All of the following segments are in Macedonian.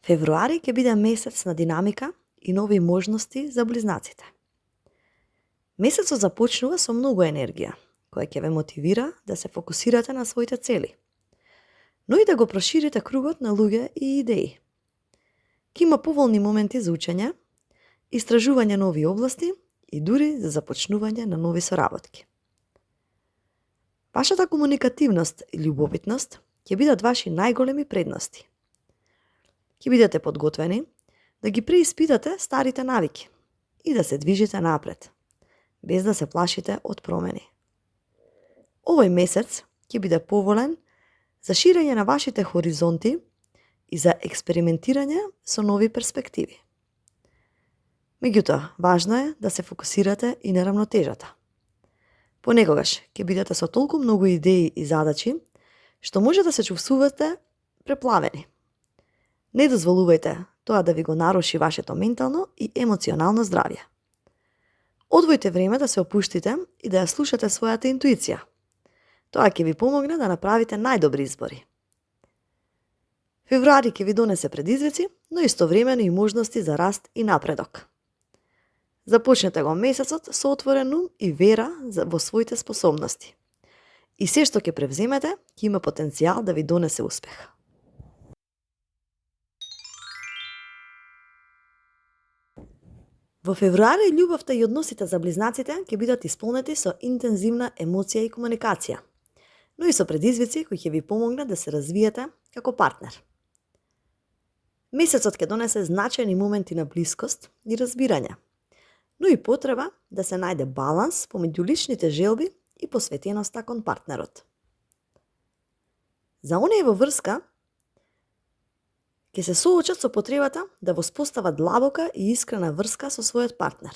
Февруари ќе биде месец на динамика и нови можности за близнаците. Месецот започнува со многу енергија, која ќе ве мотивира да се фокусирате на своите цели, но и да го проширите кругот на луѓе и идеи. Ќе има поволни моменти за учење, истражување нови области и дури за започнување на нови соработки. Вашата комуникативност и љубовитност ќе бидат ваши најголеми предности. Ќе бидете подготвени да ги преиспитате старите навики и да се движите напред, без да се плашите од промени. Овој месец ќе биде поволен за ширење на вашите хоризонти и за експериментирање со нови перспективи. Меѓутоа, важно е да се фокусирате и на рамнотежата. Понекогаш ќе бидете со толку многу идеи и задачи, што може да се чувствувате преплавени. Не дозволувајте тоа да ви го наруши вашето ментално и емоционално здравје. Одвојте време да се опуштите и да ја слушате својата интуиција. Тоа ќе ви помогне да направите најдобри избори. Февруари ќе ви донесе предизвици, но истовремено и можности за раст и напредок. Започнете го месецот со отворен ум и вера во своите способности. И се што ќе превземете, ќе има потенцијал да ви донесе успех. Во февруари љубовта и односите за близнаците ќе бидат исполнети со интензивна емоција и комуникација, но и со предизвици кои ќе ви помогнат да се развиете како партнер. Месецот ќе донесе значајни моменти на блискост и разбирање, но и потреба да се најде баланс помеѓу личните желби и посветеноста кон партнерот. За оние во врска ќе се соочат со потребата да воспостават длабока и искрена врска со својот партнер.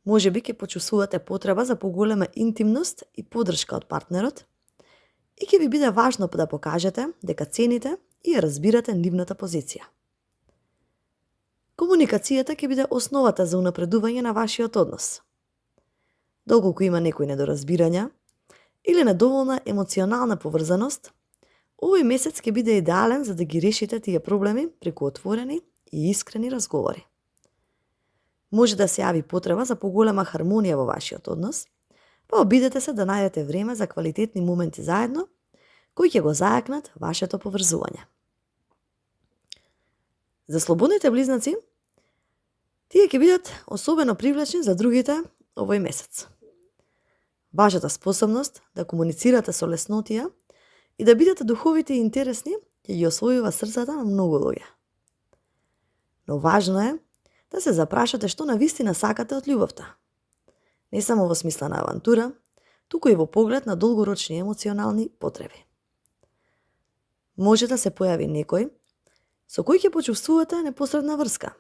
Можеби ќе почувствувате потреба за поголема интимност и поддршка од партнерот и ќе ви биде важно да покажете дека цените и ја разбирате нивната позиција. Комуникацијата ќе биде основата за унапредување на вашиот однос. Доколку има некои недоразбирања или недоволна емоционална поврзаност, овој месец ќе биде идеален за да ги решите тие проблеми преку отворени и искрени разговори. Може да се јави потреба за поголема хармонија во вашиот однос, па обидете се да најдете време за квалитетни моменти заедно, кои ќе го зајакнат вашето поврзување. За слободните близнаци, тие ќе бидат особено привлечни за другите овој месец. Вашата способност да комуницирате со леснотија и да бидете духовити и интересни ќе ги освојува срцата на многу луѓе. Но важно е да се запрашате што навистина сакате од љубовта. Не само во смисла на авантура, туку и во поглед на долгорочни емоционални потреби. Може да се појави некој со кој ќе почувствувате непосредна врска.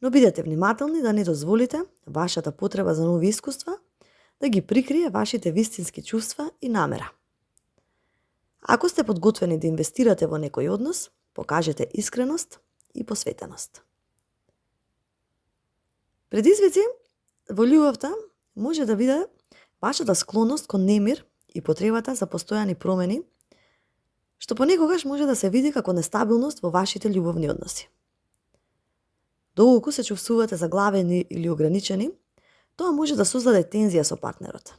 Но бидете внимателни да не дозволите вашата потреба за нови искуства да ги прикрие вашите вистински чувства и намера. Ако сте подготвени да инвестирате во некој однос, покажете искреност и посветеност. Предизвици во љубовта може да биде вашата склонност кон немир и потребата за постојани промени, што понекогаш може да се види како нестабилност во вашите љубовни односи. Доколку се чувствувате заглавени или ограничени, тоа може да создаде тензија со партнерот.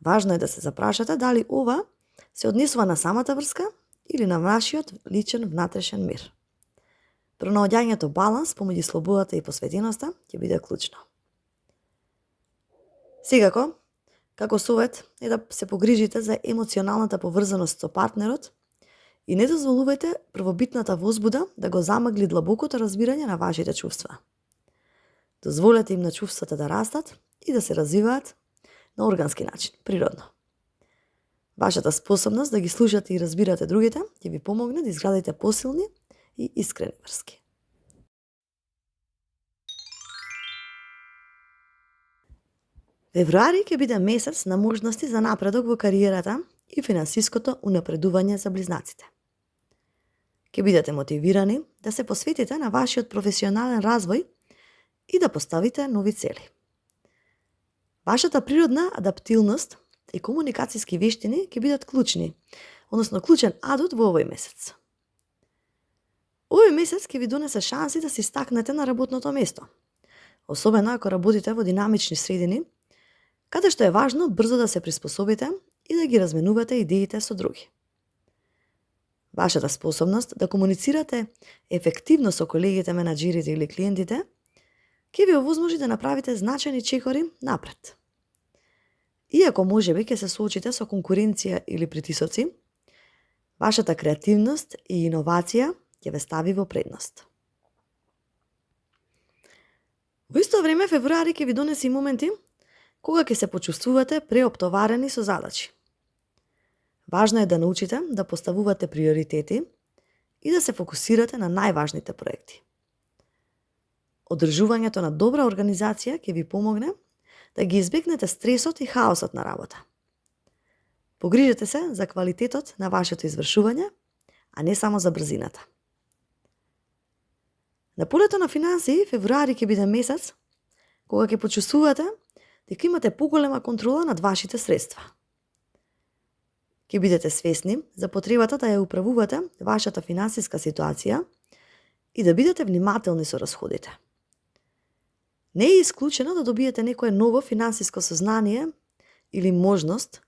Важно е да се запрашате дали ова се однесува на самата врска или на вашиот личен внатрешен мир. Пронаоѓањето баланс помеѓу слободата и посветеноста ќе биде клучно. Секако, како совет е да се погрижите за емоционалната поврзаност со партнерот и не дозволувајте првобитната возбуда да го замагли длабокото разбирање на вашите чувства. Дозволете им на чувствата да растат и да се развиваат на органски начин, природно. Вашата способност да ги слушате и разбирате другите ќе ви помогне да изградите посилни и искрени врски. Февруари ќе биде месец на можности за напредок во кариерата и финансиското унапредување за близнаците. Ќе бидете мотивирани да се посветите на вашиот професионален развој и да поставите нови цели. Вашата природна адаптилност и комуникацијски вештини ќе бидат клучни, односно клучен адут во овој месец. Овој месец ќе ви донесе шанси да се истакнете на работното место. Особено ако работите во динамични средини, каде што е важно брзо да се приспособите и да ги разменувате идеите со други. Вашата способност да комуницирате ефективно со колегите, менаџерите или клиентите ќе ви овозможи да направите значајни чекори напред. Иако можеби ќе се соочите со конкуренција или притисоци, вашата креативност и иновација ќе ве стави во предност. Во исто време, февруари ќе ви донесе и моменти кога ќе се почувствувате преоптоварени со задачи. Важно е да научите да поставувате приоритети и да се фокусирате на најважните проекти. Одржувањето на добра организација ќе ви помогне да ги избегнете стресот и хаосот на работа. Погрижете се за квалитетот на вашето извршување, а не само за брзината. На полето на финансии, февруари ќе биде месец кога ќе почувствувате дека имате поголема контрола над вашите средства. Ќе бидете свесни за потребата да ја управувате вашата финансиска ситуација и да бидете внимателни со расходите. Не е исклучено да добиете некое ново финансиско сознание или можност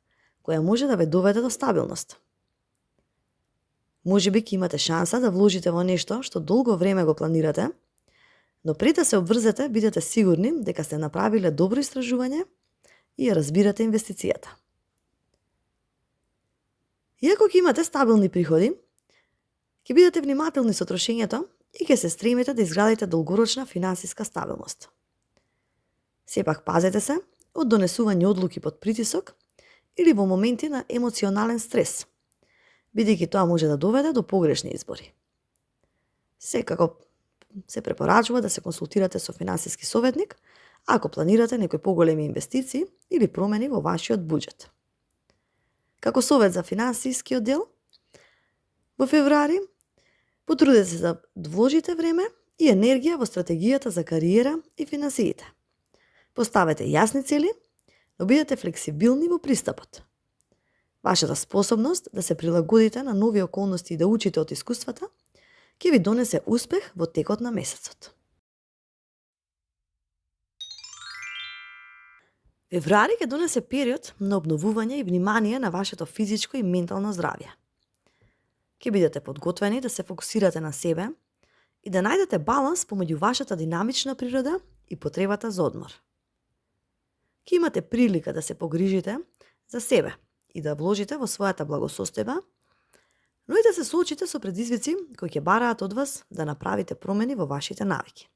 која може да ве доведе до стабилност. Можеби ќе имате шанса да вложите во нешто што долго време го планирате, но пред да се обврзете, бидете сигурни дека сте направиле добро истражување и ја разбирате инвестицијата. Иако ќе имате стабилни приходи, ќе бидете внимателни со трошењето и ќе се стремите да изградите долгорочна финансиска стабилност. Сепак пазете се од донесување одлуки под притисок или во моменти на емоционален стрес, бидејќи тоа може да доведе до погрешни избори. Секако се препорачува да се консултирате со финансиски советник ако планирате некои поголеми инвестиции или промени во вашиот буџет. Како совет за финансискиот дел, во февруари потрудете се да вложите време и енергија во стратегијата за кариера и финансиите. Поставете јасни цели, но бидете флексибилни во пристапот. Вашата способност да се прилагодите на нови околности и да учите од искуствата ќе ви донесе успех во текот на месецот. Февруари ќе донесе период на обновување и внимание на вашето физичко и ментално здравје. Ќе бидете подготвени да се фокусирате на себе и да најдете баланс помеѓу вашата динамична природа и потребата за одмор. Ќе имате прилика да се погрижите за себе и да вложите во својата благосостојба, но и да се соочите со предизвици кои ќе бараат од вас да направите промени во вашите навики.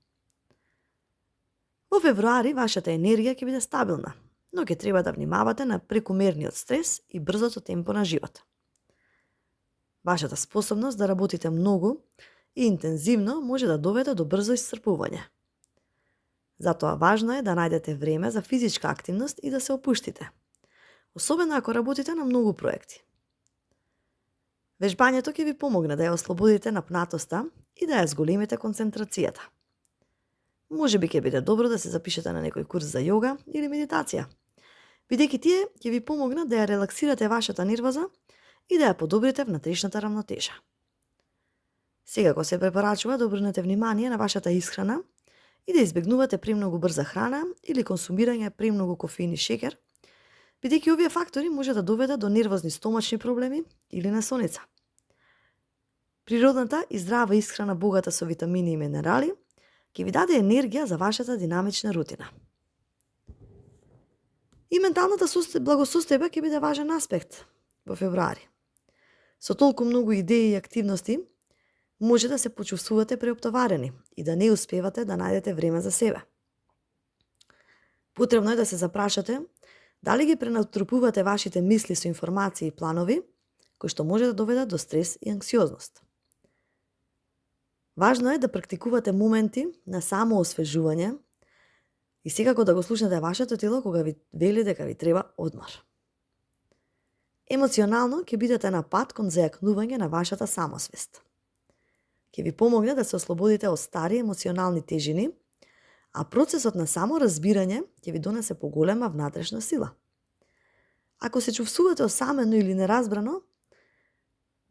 Во февруари вашата енергија ќе биде стабилна, но ќе треба да внимавате на прекумерниот стрес и брзото темпо на живот. Вашата способност да работите многу и интензивно може да доведе до брзо исцрпување. Затоа важно е да најдете време за физичка активност и да се опуштите, особено ако работите на многу проекти. Вежбањето ќе ви помогне да ја ослободите напнатоста и да ја зголемите концентрацијата. Можеби ќе биде добро да се запишете на некој курс за јога или медитација, бидејќи тие ќе ви помогнат да ја релаксирате вашата нервоза и да ја подобрите внатрешната рамнотежа. Секако се препорачува да обрнете внимание на вашата исхрана и да избегнувате премногу брза храна или консумирање премногу кофеин и шекер, бидејќи овие фактори може да доведат до нервозни стомачни проблеми или насоница. Природната и здрава исхрана богата со витамини и минерали ќе ви даде енергија за вашата динамична рутина. И менталната благосостојба ќе биде важен аспект во февруари. Со толку многу идеи и активности, може да се почувствувате преоптоварени и да не успевате да најдете време за себе. Потребно е да се запрашате дали ги пренатрупувате вашите мисли со информации и планови, кои што може да доведат до стрес и анксиозност. Важно е да практикувате моменти на самоосвежување и секако да го слушнете вашето тело кога ви вели дека ви треба одмор. Емоционално ќе бидете на пат кон зајакнување на вашата самосвест. Ќе ви помогне да се ослободите од стари емоционални тежини, а процесот на саморазбирање ќе ви донесе поголема внатрешна сила. Ако се чувствувате осамено или неразбрано,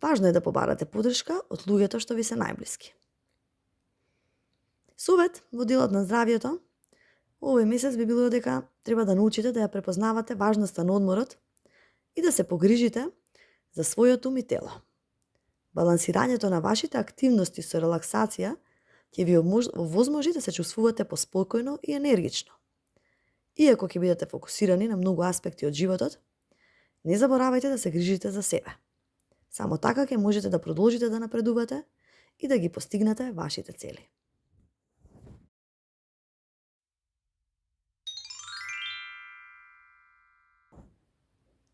важно е да побарате поддршка од луѓето што ви се најблиски. Совет во делот на здравието, овој месец би било дека треба да научите да ја препознавате важноста на одморот и да се погрижите за својот ум и тело. Балансирањето на вашите активности со релаксација ќе ви овозможи да се чувствувате поспокојно и енергично. Иако ќе бидете фокусирани на многу аспекти од животот, не заборавајте да се грижите за себе. Само така ќе можете да продолжите да напредувате и да ги постигнете вашите цели.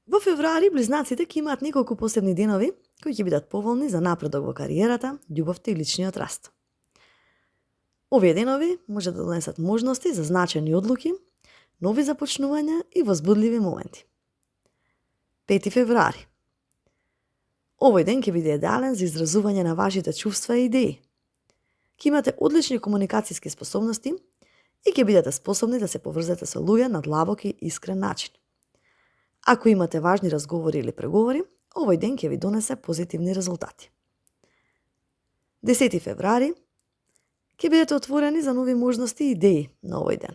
Во февруари близнаците ќе имаат неколку посебни денови кои ќе бидат поволни за напредок во кариерата, љубовта и личниот раст. Овие денови може да донесат можности за значајни одлуки, нови започнувања и возбудливи моменти. 5 февруари. Овој ден ќе биде идеален за изразување на вашите чувства и идеи. Ќе имате одлични комуникацијски способности и ќе бидете способни да се поврзете со луѓе на длабок и искрен начин. Ако имате важни разговори или преговори, овој ден ќе ви донесе позитивни резултати. 10 февруари ќе бидете отворени за нови можности и идеи на овој ден.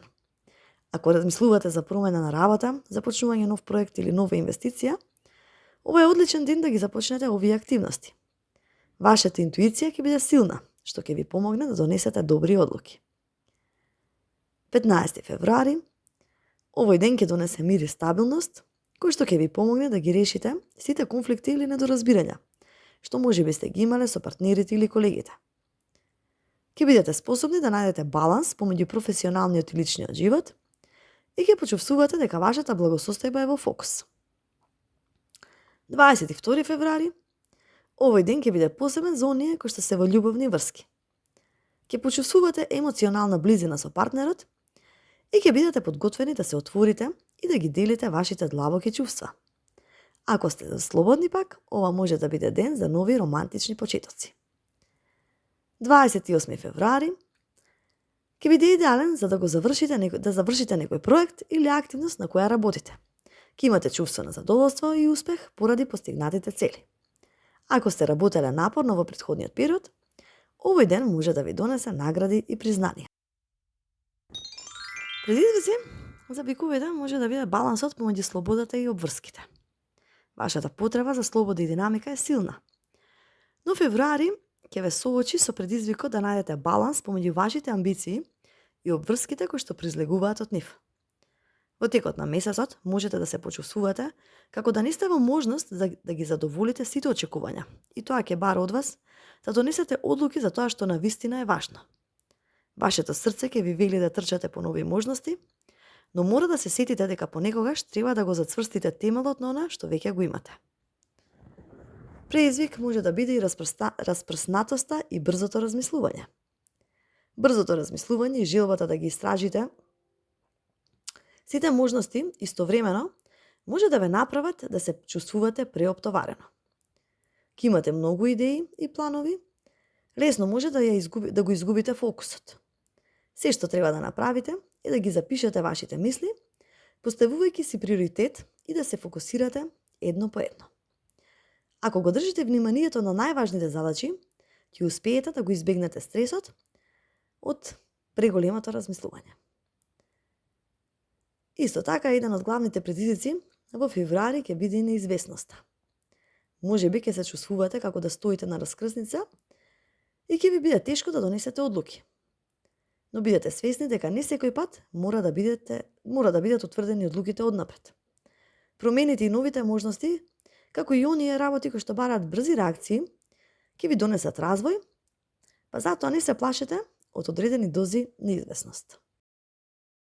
Ако размислувате за промена на работа, започнување нов проект или нова инвестиција, ова е одличен ден да ги започнете овие активности. Вашата интуиција ќе биде силна, што ќе ви помогне да донесете добри одлуки. 15 февруари, овој ден ќе донесе мир и стабилност, кој што ќе ви помогне да ги решите сите конфликти или недоразбирања, што можеби сте ги имале со партнерите или колегите. Ќе бидете способни да најдете баланс помеѓу професионалниот и личниот живот и ќе почувствувате дека вашата благосостојба е во фокус. 22 февруари, овој ден ќе биде посебен за оние кои што се во љубовни врски. Ќе почувствувате емоционална близина со партнерот и ќе бидете подготвени да се отворите и да ги делите вашите длабоки чувства. Ако сте слободни пак, ова може да биде ден за нови романтични почетоци. 28 февруари ќе биде идеален за да завршите некој проект или активност на која работите. Ќе имате чувство на задоволство и успех поради постигнатите цели. Ако сте работеле напорно во претходниот период, овој ден може да ви донесе награди и признанија. Предизвици за биковите може да биде балансот помеѓу слободата и обврските. Вашата потреба за слобода и динамика е силна. Но февруари ќе ве соочи со предизвикот да најдете баланс помеѓу вашите амбиции и обврските кои што произлегуваат од нив. Во текот на месецот можете да се почувствувате како да не сте во можност да ги задоволите сите очекувања и тоа ќе бара од вас да донесете одлуки за тоа што навистина е важно. Вашето срце ќе ви вели да трчате по нови можности, но мора да се сетите дека понекогаш треба да го зацврстите темелот на она што веќе го имате. Преизвик може да биде и распрснатоста и брзото размислување. Брзото размислување и желбата да ги истражите сите можности истовремено може да ве направат да се чувствувате преоптоварено. Ке имате многу идеи и планови, лесно може да го изгубите фокусот. Се што треба да направите е да ги запишете вашите мисли, поставувајќи си приоритет и да се фокусирате едно по едно. Ако го држите вниманието на најважните задачи, ќе успеете да го избегнете стресот од преголемото размислување. Исто така, еден од главните предизвици во февруари ќе биде неизвестноста. Можеби ќе се чувствувате како да стоите на раскрсница и ќе ви биде тешко да донесете одлуки. Но бидете свесни дека не секој пат мора да бидат утврдени одлуките однапред. Промените и новите можности, како и оние работи кои што бараат брзи реакции, ќе ви донесат развој, па затоа не се плашете од одредени дози неизвестност.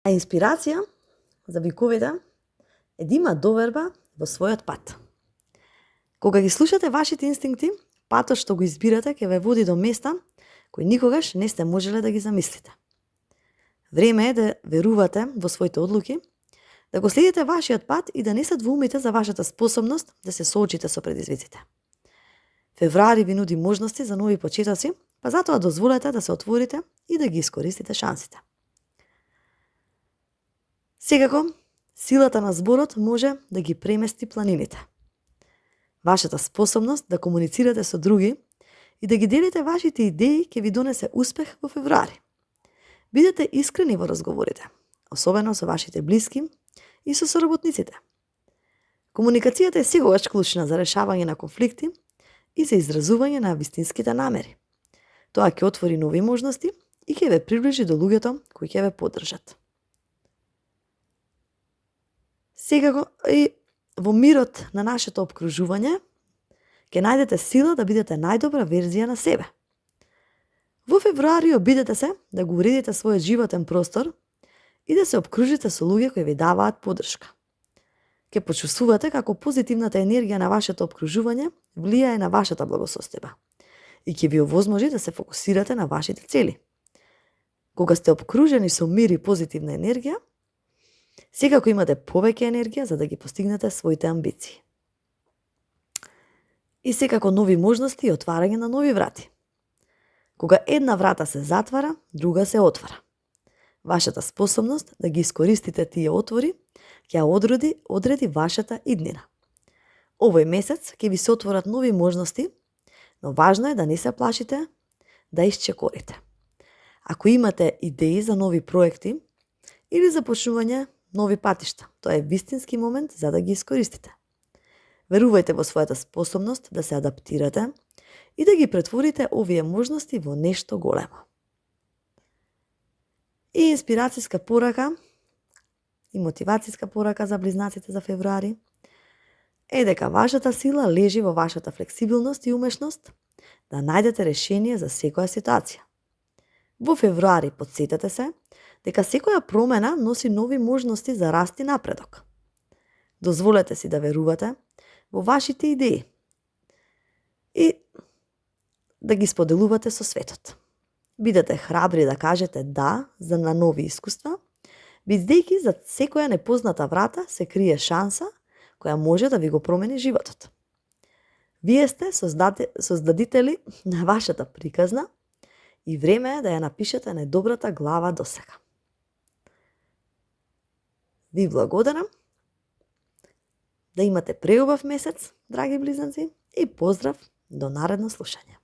А инспирација за биковите е да има доверба во својот пат. Кога ги слушате вашите инстинкти, патот што го избирате ќе ве води до места кои никогаш не сте можеле да ги замислите. Време е да верувате во своите одлуки, да го следите вашиот пат и да не се двоумите за вашата способност да се соочите со предизвиците. Февруари ви нуди можности за нови почетоци, па затоа дозволете да се отворите и да ги искористите шансите. Секако, силата на зборот може да ги премести планините. Вашата способност да комуницирате со други и да ги делите вашите идеи ќе ви донесе успех во февруари. Бидете искрени во разговорите, особено со вашите блиски и со соработниците. Комуникацијата е секогаш клучна за решавање на конфликти и за изразување на вистинските намери. Тоа ќе отвори нови можности и ќе ве приближи до луѓето кои ќе ве поддржат. Секако и во мирот на нашето опкружување ќе најдете сила да бидете најдобра верзија на себе. Во февруари обидете се да го уредите својот животен простор и да се обкружите со луѓе кои ви даваат поддршка. Ќе почувствувате како позитивната енергија на вашето опкружување влијае на вашата благосостојба и ќе ви овозможи да се фокусирате на вашите цели. Кога сте обкружени со мир и позитивна енергија, секако имате повеќе енергија за да ги постигнете своите амбиции. И секако нови можности и отварање на нови врати. Кога една врата се затвара, друга се отвара. Вашата способност да ги искористите тие отвори ќе одреди вашата иднина. Овој месец ќе ви се отворат нови можности, но важно е да не се плашите да исчекорите. Ако имате идеи за нови проекти или започнување нови патишта, тоа е вистински момент за да ги искористите. Верувајте во својата способност да се адаптирате и да ги претворите овие можности во нешто големо. И инспирацијска порака и мотивацијска порака за близнаците за февруари е дека вашата сила лежи во вашата флексибилност и умешност да најдете решение за секоја ситуација. Во февруари потсетете се дека секоја промена носи нови можности за раст и напредок. Дозволете си да верувате во вашите идеи и да ги споделувате со светот. Бидете храбри да кажете да на нови искуства, бидејќи за секоја непозната врата се крие шанса која може да ви го промени животот. Вие сте создадители на вашата приказна и време е да ја напишете најдобрата глава досега. Ви благодарам. Да имате преубав месец, драги близнаци, и поздрав до наредно слушање.